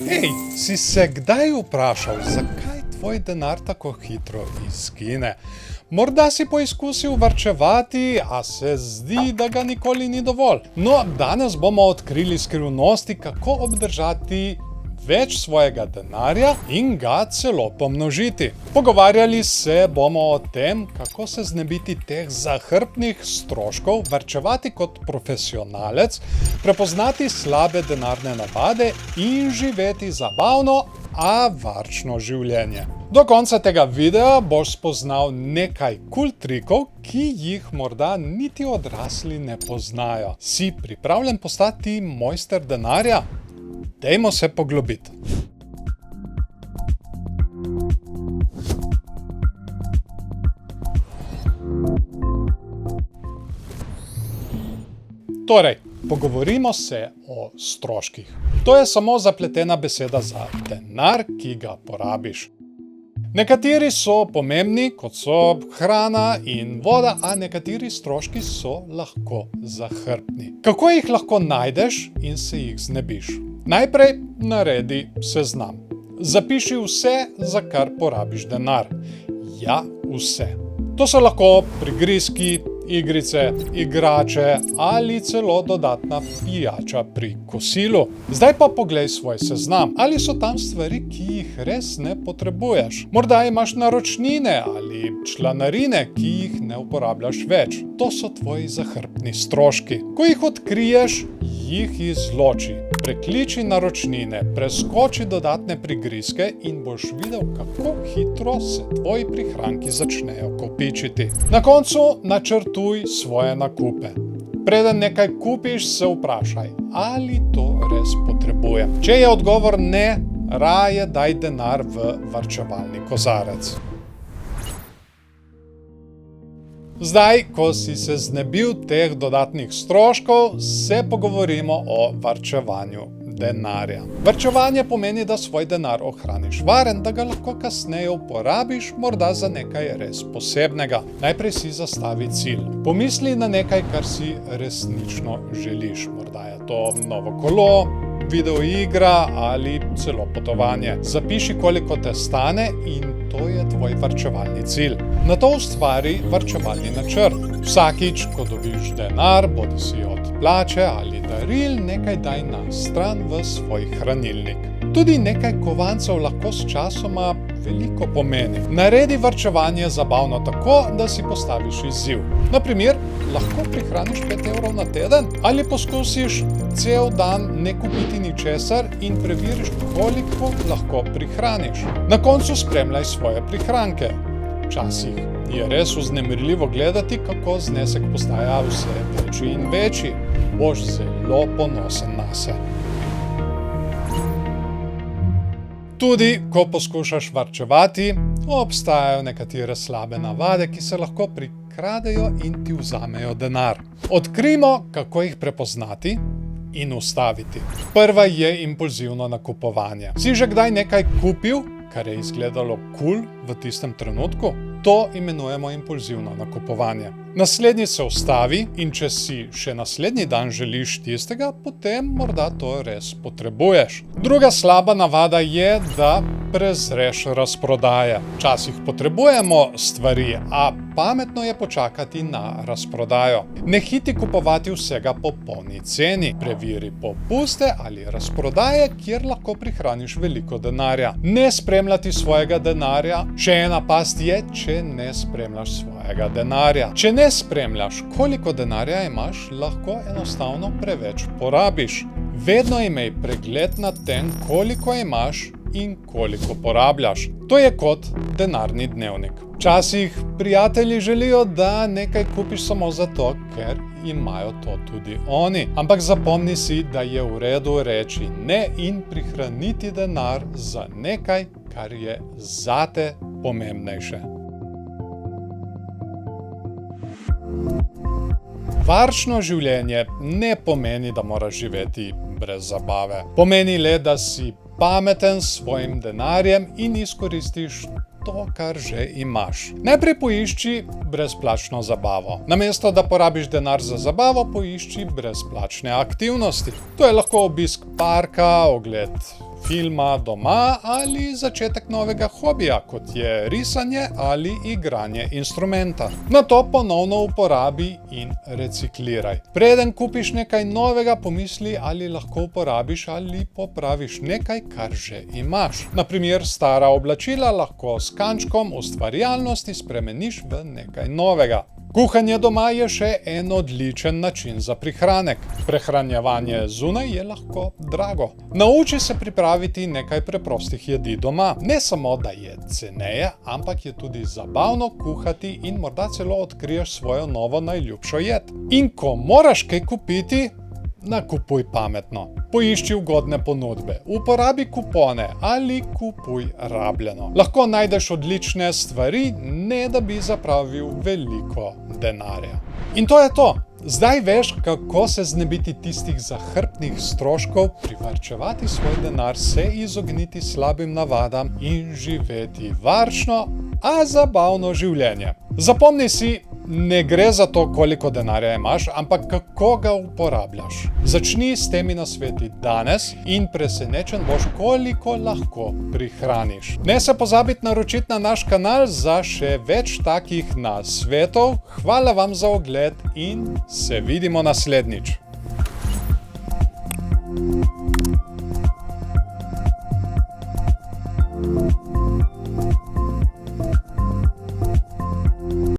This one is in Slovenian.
Hej, si se kdaj vprašal, zakaj tvoj denar tako hitro izgine? Morda si poizkusil varčevati, a se zdi, da ga nikoli ni dovolj. No, danes bomo odkrili skrivnosti, kako obdržati več svojega denarja in ga celo pomnožiti. Pogovarjali se bomo o tem, kako se znebiti teh zahrbtnih stroškov, varčevati kot profesionalec, prepoznati slabe denarne navade in živeti zabavno, a varčno življenje. Do konca tega videa boš spoznal nekaj kul trikov, ki jih morda niti odrasli ne poznajo. Si pripravljen postati mojster denarja? Dajmo se poglobiti. Torej, pogovorimo se o stroških. To je samo zapletena beseda za denar, ki ga porabiš. Nekateri so pomembni, kot so hrana in voda, a nekateri stroški so lahko zahrbtni. Kako jih lahko najdeš in se jih znebiš? Najprej naredi seznam. Zapiši vse, za kar porabiš denar. Ja, vse. To so lahko prigrizki, igrice, igrače ali celo dodatna pijača pri kosilu. Zdaj pa poglej svoj seznam. Ali so tam stvari, ki jih res ne potrebuješ? Morda imaš naročnine ali članarine, ki jih ne uporabljaš več. To so tvoji zahrbtni stroški. Ko jih odkriješ, jih izloči. Prekliči naročnine, preskoči dodatne prigrizke in boš videl, kako hitro se tvoji prihranki začnejo kopičiti. Na koncu načrtuj svoje nakupe. Preden nekaj kupiš, se vprašaj, ali to res potrebujem. Če je odgovor ne, raje daj denar v varčevalni kozarec. Zdaj, ko si se znebil teh dodatnih stroškov, se pogovorimo o varčevanju denarja. Varčevanje pomeni, da svoj denar ohraniš varen, da ga lahko kasneje uporabiš, morda za nekaj res posebnega. Najprej si zastavi cilj. Pomisli na nekaj, kar si resnično želiš. Morda je to novo kolo, videoigra ali celo potovanje. Zapiši, koliko te stane in to je tvoj varčevalni cilj. Nato ustvari varčevalni načrt. Vsakič, ko dobiš denar, bodisi od plače ali daril, nekaj daj na stran v svoj hranilnik. Tudi nekaj kovancev lahko s časoma veliko pomeni. Naredi varčevanje zabavno tako, da si postaviš izziv. Na primer, lahko prihraniš 5 evrov na teden ali poskusiš cel dan ne kupiti ničesar in preveriš, koliko lahko prihraniš. Na koncu spremljaj svoje prihranke. Včasih je res vznemirljivo gledati, kako znesek postaja vse večji in večji. Boš zelo ponosen nase. Tudi, ko poskušaš varčevati, obstajajo nekatere slabe navade, ki se lahko prikradejo in ti vzamejo denar. Odkrijmo, kako jih prepoznati in ustaviti. Prva je impulzivno nakupovanje. Si že kdaj nekaj kupil, kar je izgledalo kul v tistem trenutku? To imenujemo impulzivno nakupovanje. Naslednji se ustavi in če si še naslednji dan želiš tistega, potem morda to res potrebuješ. Druga slaba navada je, da prezreš razprodaje. Včasih potrebujemo stvari, a pametno je počakati na razprodajo. Ne hiti kupovati vsega po polni ceni. Preveri popuste ali razprodaje, kjer lahko prihraniš veliko denarja. Ne spremljati svojega denarja. Še ena past je, če ne spremljaš svojega denarja. Če ne spremljaš, koliko denarja imaš, lahko enostavno preveč porabiš. Vedno imej pregled nad tem, koliko imaš in koliko porabljaš. To je kot denarni dnevnik. Včasih prijatelji želijo, da nekaj kupiš samo zato, ker imajo to tudi oni. Ampak zapomni si, da je v redu reči ne in prihraniti denar za nekaj, kar je zate pomembnejše. Varčno življenje ne pomeni, da moraš živeti brez zabave. Pomeni le, da si pameten s svojim denarjem in izkoristiš to, kar že imaš. Najprej poišči brezplačno zabavo. Namesto, da porabiš denar za zabavo, poišči brezplačne aktivnosti. To je lahko obisk parka, ogled filma doma ali začetek novega hobija, kot je risanje ali igranje instrumenta. Nato ponovno uporabi in recikliraj. Preden kupiš nekaj novega, pomisli, ali lahko uporabiš ali popraviš nekaj, kar že imaš. Na primer, stara oblačila lahko s kančkom ustvarjalnosti spremeniš v nekaj novega. Kuhanje doma je še en odličen način za prihranek. Prehranjevanje zunaj je lahko drago. Nauči se pripraviti nekaj preprostih jedi doma. Ne samo, da je ceneje, ampak je tudi zabavno kuhati in morda celo odkriješ svojo novo najljubšo jed. In ko moraš kaj kupiti, nakupuj pametno. Poišči ugodne ponudbe, uporabi kupone ali kupuj rabljeno. Lahko najdeš odlične stvari, ne da bi zapravil veliko denarja. In to je to. Zdaj veš, kako se znebiti tistih zahrbtnih stroškov, privarčevati svoj denar, se izogniti slabim navadam in živeti varčno, a zabavno življenje. Zapomni si, ne gre za to, koliko denarja imaš, ampak kako ga uporabljaš. Začni s temi nasveti danes in presenečen boš, koliko lahko prihraniš. Ne se pozabiti naročiti na naš kanal za še več takih nasvetov. Hvala vam za ogled in se vidimo naslednjič.